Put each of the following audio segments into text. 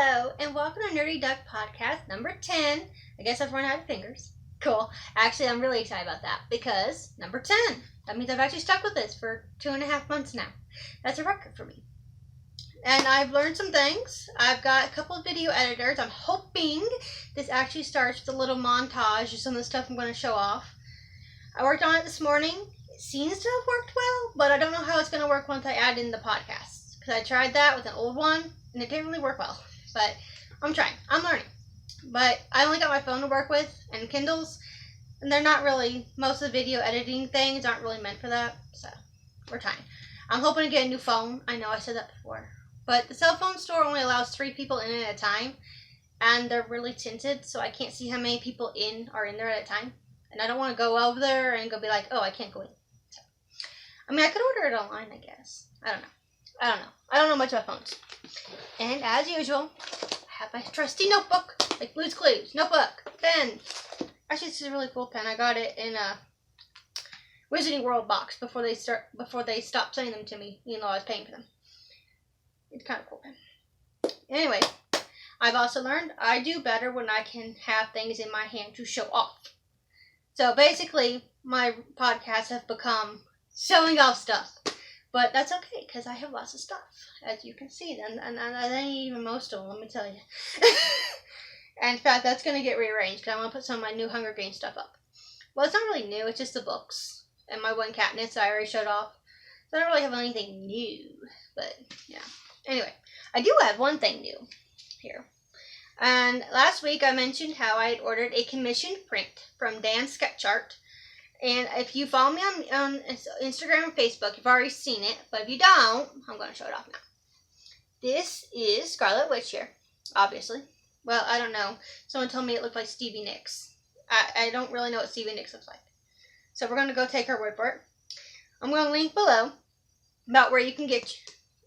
Hello, and welcome to Nerdy Duck Podcast number 10. I guess I've run out of fingers. Cool. Actually, I'm really excited about that because number 10. That means I've actually stuck with this for 2.5 months now. That's a record for me. And I've learned some things. I've got a couple of video editors. I'm hoping this actually starts with a little montage of some of the stuff I'm going to show off. I worked on it this morning. It seems to have worked well, but I don't know how it's going to work once I add in the podcasts. Because I tried that with an old one, and it didn't really work well. But I'm trying. I'm learning. But I only got my phone to work with and Kindles, and they're not really, most of the video editing things aren't really meant for that, so we're trying. I'm hoping to get a new phone. I know I said that before. But the cell phone store only allows 3 people in at a time, and they're really tinted, so I can't see how many people are in there at a time. And I don't want to go over there and go be like, oh, I can't go in. So, I mean, I could order it online, I guess. I don't know. I don't know much about phones. And as usual, I have my trusty notebook, like Blue's Clues, notebook, pen. Actually, this is a really cool pen. I got it in a Wizarding World box before they stopped sending them to me, even though I was paying for them. It's kind of cool pen. Anyway, I've also learned I do better when I can have things in my hand to show off. So basically, my podcasts have become showing off stuff. But that's okay, because I have lots of stuff, as you can see. And I ain't even most of them, let me tell you. And in fact, that's going to get rearranged, because I want to put some of my new Hunger Games stuff up. Well, it's not really new, it's just the books. And my one Katniss I already showed off. So I don't really have anything new, but yeah. Anyway, I do have one thing new here. And last week I mentioned how I had ordered a commissioned print from Dansketchart. And if you follow me on Instagram and Facebook, you've already seen it. But if you don't, I'm going to show it off now. This is Scarlet Witch here, obviously. Well, I don't know. Someone told me it looked like Stevie Nicks. I don't really know what Stevie Nicks looks like. So we're going to go take her word for it. I'm going to link below about where you can get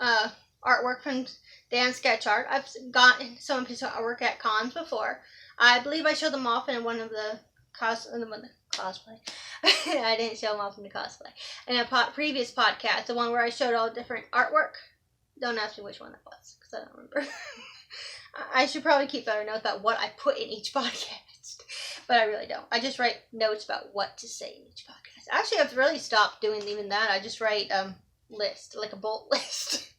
artwork from Dansketchart. I've gotten some of his artwork at cons before. I believe I showed them off in one of the cosplay. I didn't show them off in the cosplay. In a previous podcast, the one where I showed all different artwork. Don't ask me which one that was, because I don't remember. I should probably keep better notes about what I put in each podcast. But I really don't. I just write notes about what to say in each podcast. Actually, I've really stopped doing even that. I just write list, like a bullet list.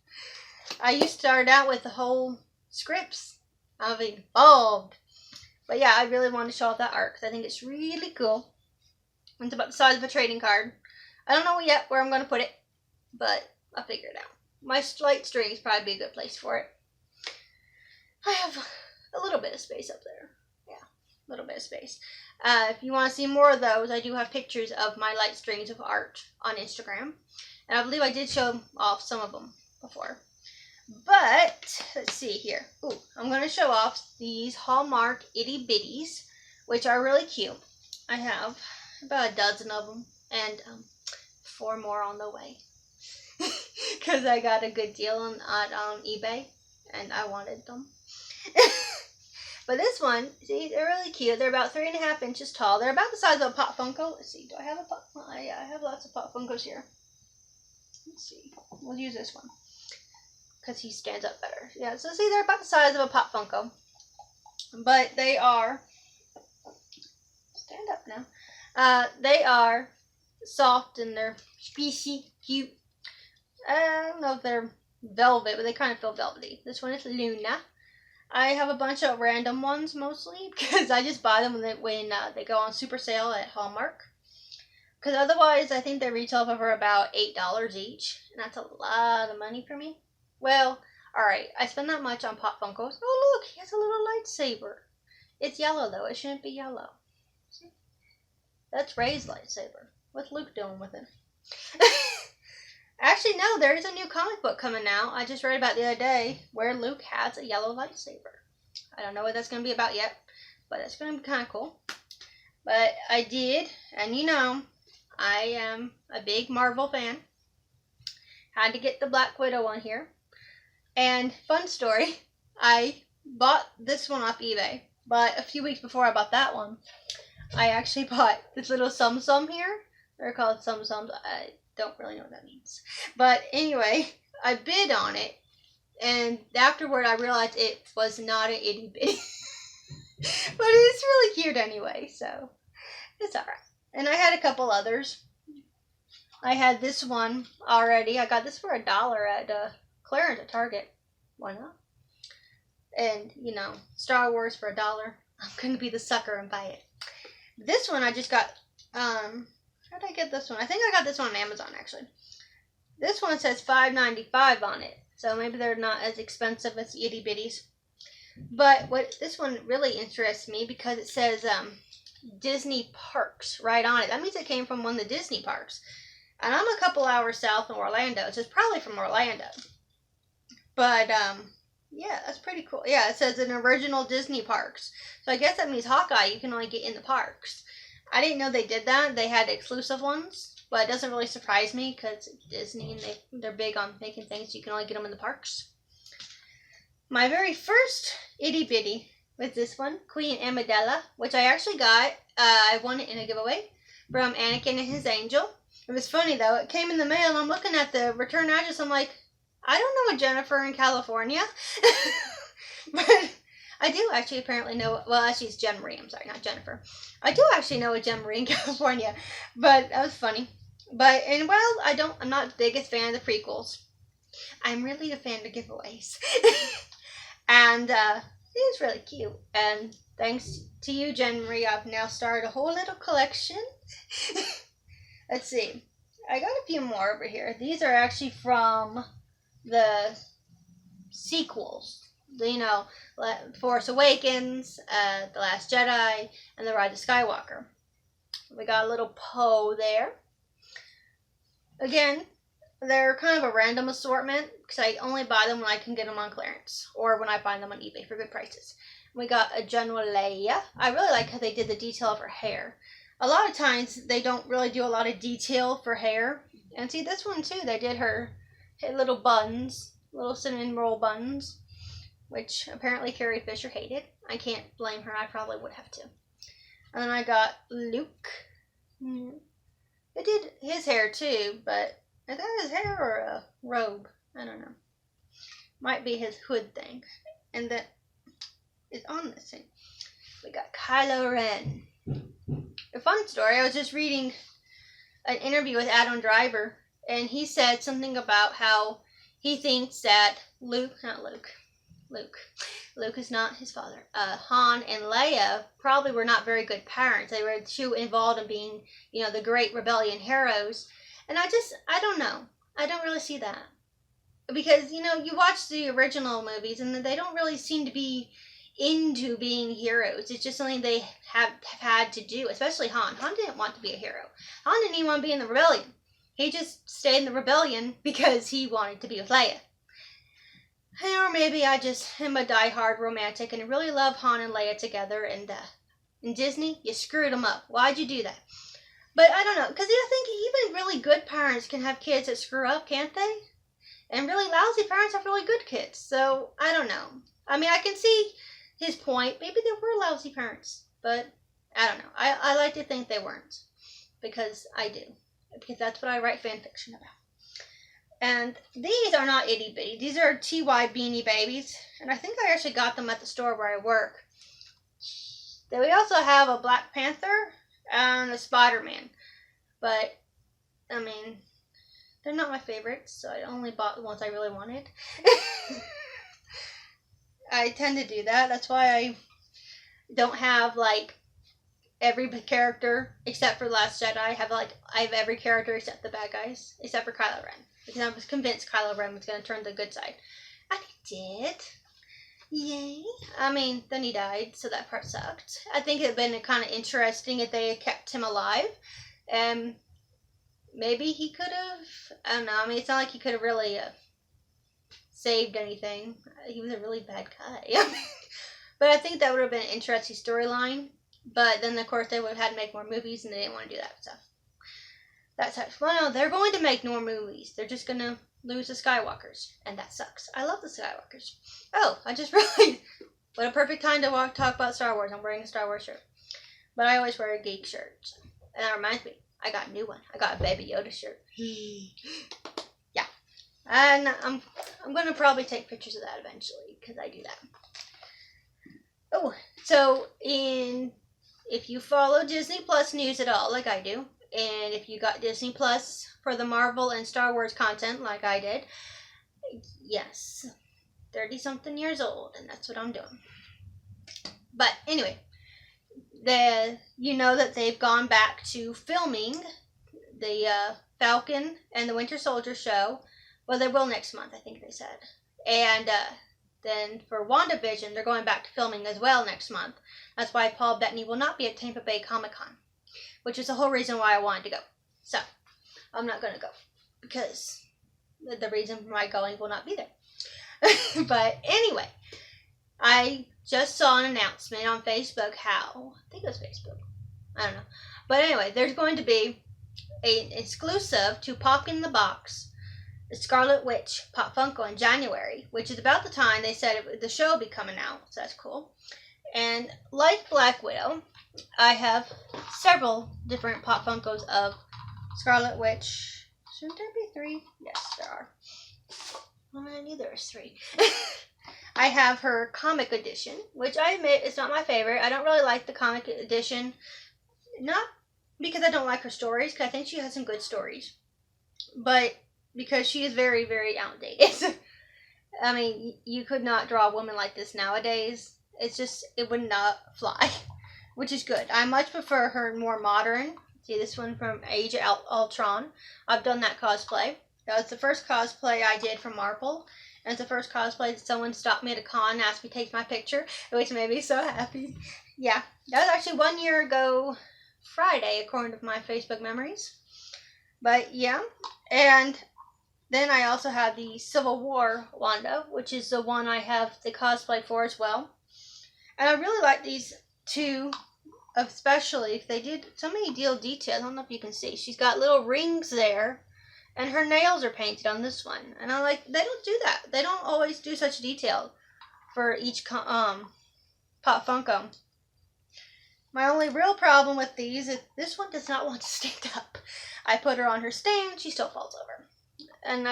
I used to start out with the whole scripts. I've evolved. But yeah, I really want to show off that art because I think it's really cool. It's about the size of a trading card. I don't know yet where I'm going to put it, but I'll figure it out. My light string is probably a good place for it. I have a little bit of space up there. Yeah, a little bit of space. If you want to see more of those, I do have pictures of my light strings of art on Instagram. And I believe I did show off some of them before. But, let's see here. Ooh, I'm going to show off these Hallmark Itty Bitties, which are really cute. I have about a dozen of them, and 4 more on the way. Because I got a good deal on eBay, and I wanted them. But this one, see, they're really cute. They're about 3.5 inches tall. They're about the size of a Pop Funko. Let's see, do I have a Pop? Yeah, I have lots of Pop Funkos here. Let's see, we'll use this one, because he stands up better. Yeah, so see, they're about the size of a Pop Funko. But they are, stand up now. They are soft and they're squishy, cute. I don't know if they're velvet, but they kind of feel velvety. This one is Luna. I have a bunch of random ones mostly, because I just buy them when they go on super sale at Hallmark. Because otherwise, I think they retail for about $8 each. And that's a lot of money for me. Well, alright, I spend that much on Pop Funkos. Oh look, he has a little lightsaber. It's yellow though, it shouldn't be yellow. See? That's Rey's lightsaber. What's Luke doing with it? Actually, no, there is a new comic book coming out. I just read about the other day where Luke has a yellow lightsaber. I don't know what that's going to be about yet, but it's going to be kind of cool. But I did, and you know, I am a big Marvel fan. Had to get the Black Widow on here. And fun story, I bought this one off eBay, but a few weeks before I bought that one, I actually bought this little tsum here. They're called tsums. I don't really know what that means. But anyway, I bid on it, And afterward, I realized it was not an itty bitty. But it's really cute anyway, so it's alright. And I had a couple others. I had this one already. I got this for $1 at clearance at Target. Why not? And, you know, Star Wars for $1. I'm going to be the sucker and buy it. This one I just got, how did I get this one? I think I got this one on Amazon, actually. This one says $5.95 on it. So maybe they're not as expensive as the itty bitties. But this one really interests me because it says Disney Parks right on it. That means it came from one of the Disney parks. And I'm a couple hours south of Orlando, so it's probably from Orlando. But, yeah, that's pretty cool. Yeah, it says an original Disney parks. So I guess that means Hawkeye, you can only get in the parks. I didn't know they did that. They had exclusive ones. But it doesn't really surprise me because it's Disney and they're big on making things so you can only get them in the parks. My very first itty bitty was this one, Queen Amidala, which I actually got. I won it in a giveaway from Anakin and his angel. It was funny though. It came in the mail and I'm looking at the return address. I'm like, I don't know a Jennifer in California. But I do actually apparently know, well, actually it's Jen Marie. I'm sorry, not Jennifer. I do actually know a Jen Marie in California. But that was funny. But, and well, I'm not the biggest fan of the prequels. I'm really a fan of giveaways. And it was really cute. And thanks to you, Jen Marie, I've now started a whole little collection. Let's see. I got a few more over here. These are actually from the sequels. You know, Force Awakens, The Last Jedi, and The Rise of Skywalker. We got a little Poe there. Again, they're kind of a random assortment because I only buy them when I can get them on clearance or when I find them on eBay for good prices. We got a General Leia. I really like how they did the detail of her hair. A lot of times they don't really do a lot of detail for hair. And see this one too, they did her little buns, little cinnamon roll buns, which apparently Carrie Fisher hated. I can't blame her, I probably would have too. And then I got Luke. They did his hair too, but is that his hair or a robe? I don't know. Might be his hood thing. And that is on this thing. We got Kylo Ren. A fun story, I was just reading an interview with Adam Driver, and he said something about how he thinks that Luke is not his father. Han and Leia probably were not very good parents. They were too involved in being, you know, the great rebellion heroes. And I don't know. I don't really see that. Because, you know, you watch the original movies and they don't really seem to be into being heroes. It's just something they have had to do, especially Han. Han didn't want to be a hero. Han didn't even want to be in the rebellion. He just stayed in the rebellion because he wanted to be with Leia. Or maybe I just am a die-hard romantic and really love Han and Leia together, and in Disney, you screwed them up. Why'd you do that? But I don't know, because I think even really good parents can have kids that screw up, can't they? And really lousy parents have really good kids, so I don't know. I mean, I can see his point. Maybe they were lousy parents, but I don't know. I like to think they weren't, because I do. Because that's what I write fan fiction about. And these are not itty bitty. These are TY Beanie Babies. And I think I actually got them at the store where I work. Then we also have a Black Panther and a Spider-Man. But, I mean, they're not my favorites. So I only bought the ones I really wanted. I tend to do that. That's why I don't have, like, every character except for The Last Jedi. I have every character except the bad guys. Except for Kylo Ren. Because I was convinced Kylo Ren was going to turn the good side. And he did. Yay. I mean, then he died, so that part sucked. I think it would have been kind of interesting if they had kept him alive. And maybe he could have, I don't know, I mean, it's not like he could have really saved anything. He was a really bad guy. But I think that would have been an interesting storyline. But then, of course, they would have had to make more movies, and they didn't want to do that stuff. That's how, well, no, they're going to make more movies. They're just going to lose the Skywalkers, and that sucks. I love the Skywalkers. Oh, I just realized, what a perfect time to talk about Star Wars. I'm wearing a Star Wars shirt. But I always wear a geek shirt. And that reminds me, I got a new one. I got a Baby Yoda shirt. Yeah, And I'm going to probably take pictures of that eventually, because I do that. Oh, so if you follow Disney Plus news at all, like I do, and if you got Disney Plus for the Marvel and Star Wars content, like I did, yes, 30-something years old, and that's what I'm doing. But anyway, you know that they've gone back to filming the Falcon and the Winter Soldier show. Well, they will next month, I think they said. And then for WandaVision, they're going back to filming as well next month. That's why Paul Bettany will not be at Tampa Bay Comic Con, which is the whole reason why I wanted to go. So, I'm not going to go, because the reason for my going will not be there. But anyway, I just saw an announcement on Facebook I think it was Facebook. I don't know. But anyway, there's going to be an exclusive to Pop in the Box, the Scarlet Witch Pop Funko in January, which is about the time they said the show will be coming out, so that's cool. And like Black Widow, I have several different Pop Funkos of Scarlet Witch. Shouldn't there be 3? Yes, there are. Well, I knew there was 3. I have her comic edition, which I admit is not my favorite. I don't really like the comic edition. Not because I don't like her stories, because I think she has some good stories, but because she is very, very outdated. I mean, you could not draw a woman like this nowadays. It's just, it would not fly, which is good. I much prefer her more modern. See this one from Age of Ultron. I've done that cosplay. That was the first cosplay I did from Marvel. And it's the first cosplay that someone stopped me at a con and asked me to take my picture, which made me so happy. Yeah, that was actually 1 year ago Friday, according to my Facebook memories. But yeah, and then I also have the Civil War Wanda, which is the one I have the cosplay for as well. And I really like these two, especially if they did so many details. I don't know if you can see. She's got little rings there, and her nails are painted on this one. And I like, they don't do that. They don't always do such detail for each Pop Funko. My only real problem with these is this one does not want to stand up. I put her on her stand, she still falls over. And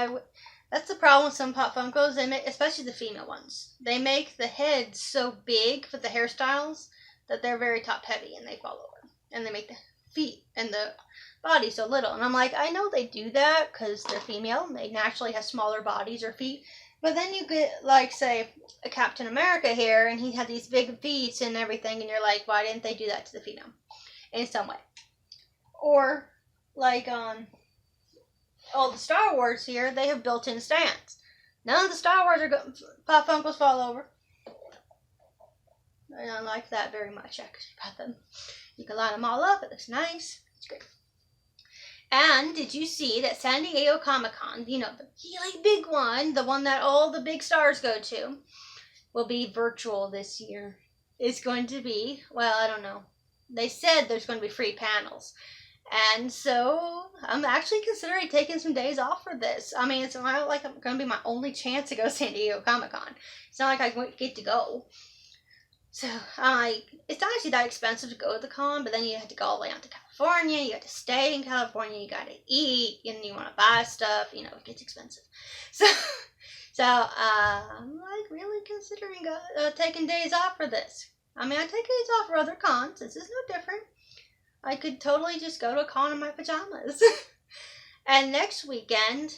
that's the problem with some Pop Funkos. They make, especially the female ones, they make the heads so big for the hairstyles that they're very top heavy and they fall over. And they make the feet and the body so little. And I'm like, I know they do that because they're female and they naturally have smaller bodies or feet. But then you get, like, say, a Captain America here, and he had these big feet and everything, and you're like, why didn't they do that to the female in some way? Or, like, on all the Star Wars here, they have built-in stands. None of the Star Wars Pop Funkos fall over. I don't like that very much, actually, about them. You can line them all up, it looks nice. It's great. And did you see that San Diego Comic Con, you know, the really big one, the one that all the big stars go to, will be virtual this year. It's going to be, well, I don't know. They said there's going to be free panels. And so I'm actually considering taking some days off for this. I mean, it's not like I'm going to be my only chance to go to San Diego Comic Con. It's not like I get to go. So, it's not actually that expensive to go to the con, but then you have to go all the way out to California, you have to stay in California, you got to eat, and you want to buy stuff, you know, it gets expensive. So I'm, like, really considering taking days off for this. I mean, I take days off for other cons, this is no different. I could totally just go to a con in my pajamas. And next weekend,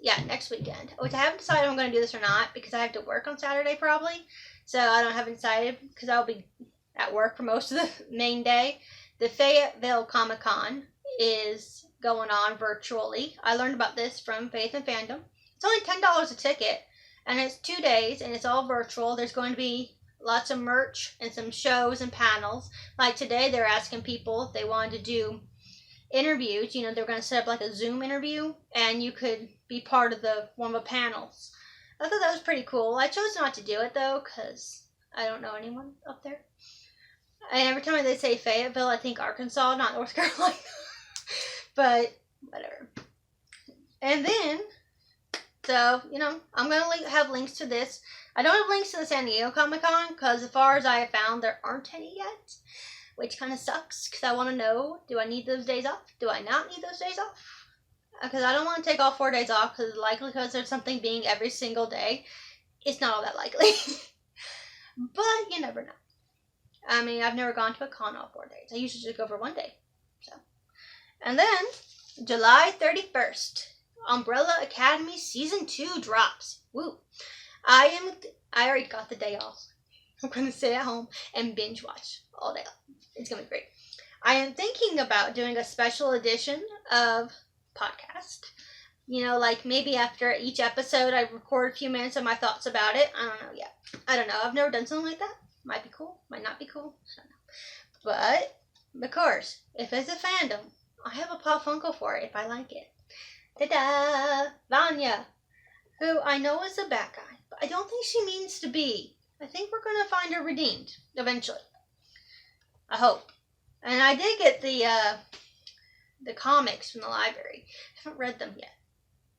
next weekend, which I haven't decided if I'm going to do this or not, because I have to work on Saturday probably. So I haven't decided because I'll be at work for most of the main day. The Fayetteville Comic Con is going on virtually. I learned about this from Faith and Fandom. It's only $10 a ticket, and it's 2 days, and it's all virtual. There's going to be lots of merch and some shows and panels. Like today, they're asking people if they wanted to do interviews. You know, they're going to set up like a Zoom interview, and you could be part of one of the panels. I thought that was pretty cool. I chose not to do it, though, because I don't know anyone up there. And every time they say Fayetteville, I think Arkansas, not North Carolina. But, whatever. And then, so, you know, I'm going to have links to this. I don't have links to the San Diego Comic Con, because as far as I have found, there aren't any yet. Which kind of sucks, because I want to know, do I need those days off? Do I not need those days off? because I don't want to take all 4 days off, because the likelihood of something being every single day is not all that likely. But you never know. I mean, I've never gone to a con all 4 days. I usually just go for 1 day. So, and then July 31st, Umbrella Academy Season 2 drops. Woo! I already got the day off. I'm going to sit at home and binge watch all day long. It's going to be great. I am thinking about doing a special edition of podcast. You know, like maybe after each episode, I record a few minutes of my thoughts about it. I don't know yet. I don't know. I've never done something like that. Might be cool. Might not be cool. I don't know. But, of course, if it's a fandom, I have a Pop Funko for it if I like it. Ta-da! Vanya, who I know is a bad guy, but I don't think she means to be. I think we're going to find her redeemed eventually. I hope. And I did get the comics from the library. I haven't read them yet.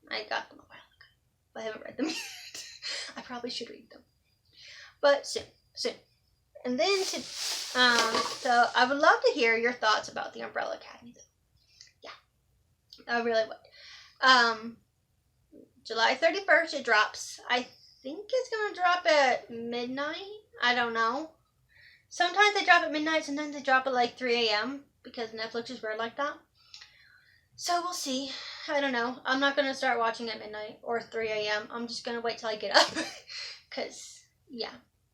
I got them a while ago, but I haven't read them yet. I probably should read them. But soon. And then, so I would love to hear your thoughts about the Umbrella Academy, though. Yeah, I really would. July 31st, it drops. I think it's going to drop at midnight. I don't know. Sometimes they drop at midnight, sometimes they drop at like 3 a.m. because Netflix is weird like that. So we'll see. I don't know. I'm not going to start watching at midnight or 3 a.m. I'm just going to wait till I get up. Because, yeah.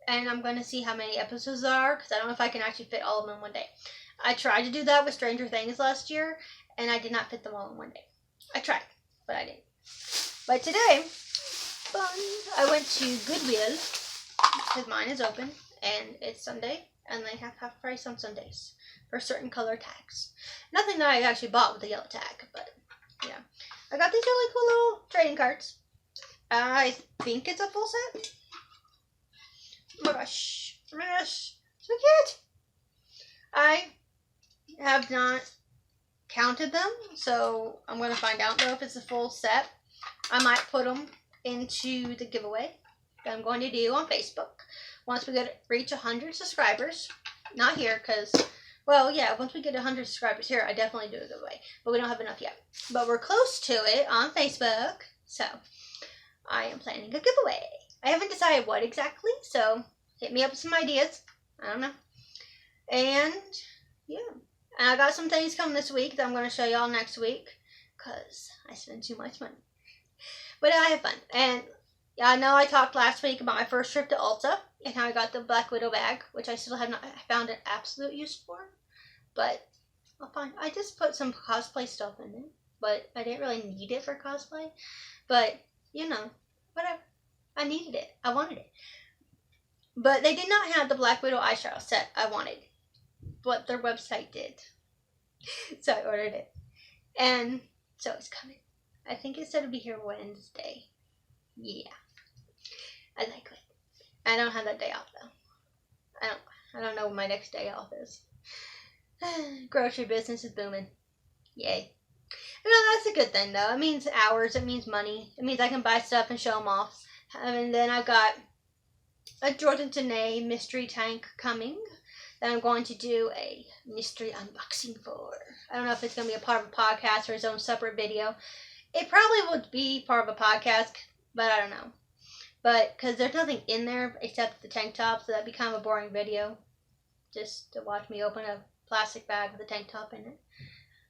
And I'm going to see how many episodes there are, because I don't know if I can actually fit all of them in 1 day. I tried to do that with Stranger Things last year, and I did not fit them all in 1 day. I tried, but I didn't. But today, I went to Goodwill, because mine is open, and it's Sunday, and they have half price on Sundays for certain color tags. Nothing that I actually bought with the yellow tag, but yeah. I got these really cool little trading cards. I think it's a full set. Oh my gosh. Oh my gosh. So cute. I have not counted them, so I'm going to find out though if it's a full set. I might put them into the giveaway that I'm going to do on Facebook once we reach 100 subscribers. Not here, because, well, yeah, once we get 100 subscribers here, I definitely do a giveaway, but we don't have enough yet. But we're close to it on Facebook, so I am planning a giveaway. I haven't decided what exactly, so hit me up with some ideas. I don't know. And, yeah. And I got some things coming this week that I'm going to show y'all next week, because I spend too much money. But I have fun. And yeah, I know I talked last week about my first trip to Ulta and how I got the Black Widow bag, which I still have not found an absolute use for. But I'll find. I just put some cosplay stuff in it, but I didn't really need it for cosplay. But, you know, whatever. I needed it. I wanted it. But they did not have the Black Widow eyeshadow set I wanted. But their website did. So I ordered it. And so it's coming. I think it said it'll be here Wednesday. Yeah. I like it. I don't have that day off though. I don't know when my next day off is. Grocery business is booming. Yay. You know, that's a good thing though. It means hours. It means money. It means I can buy stuff and show them off. And then I've got a Jordan Tanay mystery tank coming that I'm going to do a mystery unboxing for. I don't know if it's going to be a part of a podcast or its own separate video. It probably would be part of a podcast, but I don't know. But, because there's nothing in there except the tank top, so that'd be kind of a boring video. Just to watch me open a plastic bag with a tank top in it.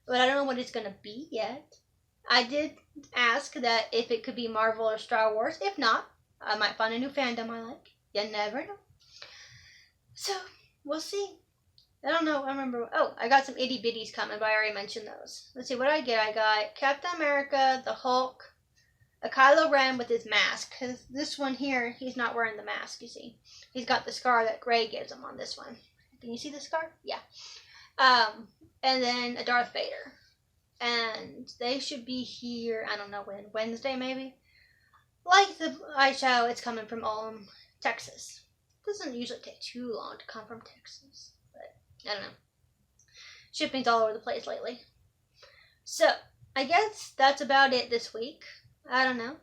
But I don't know what it's going to be yet. I did ask that if it could be Marvel or Star Wars. If not, I might find a new fandom I like. You never know. So, we'll see. I don't know. I remember. Oh, I got some itty bitties coming, but I already mentioned those. Let's see. What did I get? I got Captain America, the Hulk, a Kylo Ren with his mask. Because this one here, he's not wearing the mask, you see. He's got the scar that Grey gives him on this one. Can you see the scar? Yeah. And then a Darth Vader. And they should be here, I don't know when. Wednesday, maybe? Like the eyeshadow, it's coming from Texas. It doesn't usually take too long to come from Texas. But, I don't know. Shipping's all over the place lately. So, I guess that's about it this week. I don't know.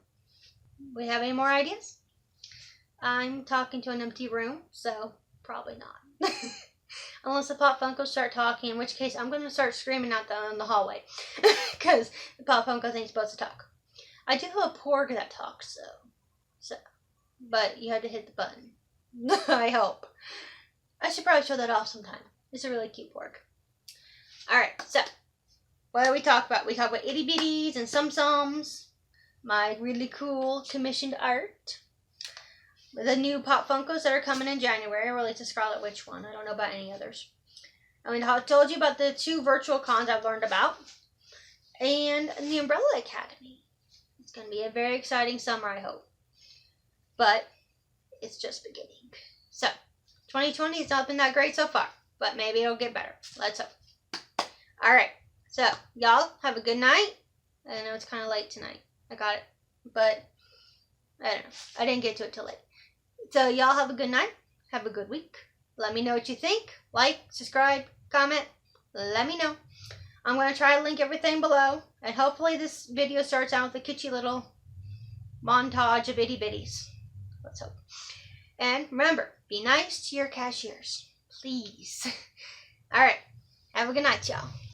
We have any more ideas? I'm talking to an empty room, so probably not. unless the Pop Funkos start talking, in which case I'm going to start screaming out in the hallway, because the Pop Funkos ain't supposed to talk. I do have a porg that talks, so, but you had to hit the button. I hope. I should probably show that off sometime. It's a really cute porg. Alright, so, what do we talk about? We talk about itty bitties and tsums, my really cool commissioned art, the new Pop Funkos that are coming in January. I released a Scarlet Witch one. I don't know about any others. I told you about the 2 virtual cons I've learned about, and the Umbrella Academy. It's going to be a very exciting summer, I hope. But it's just beginning. So, 2020 has not been that great so far, but maybe it'll get better. Let's hope. Alright, so, y'all have a good night. I know it's kind of late tonight. I got it, but I don't know. I didn't get to it till late. So, y'all have a good night. Have a good week. Let me know what you think. Like, subscribe, comment. Let me know. I'm going to try to link everything below. And hopefully this video starts out with a kitschy little montage of itty bitties. Let's hope. And remember, be nice to your cashiers. Please. Alright. Have a good night, y'all.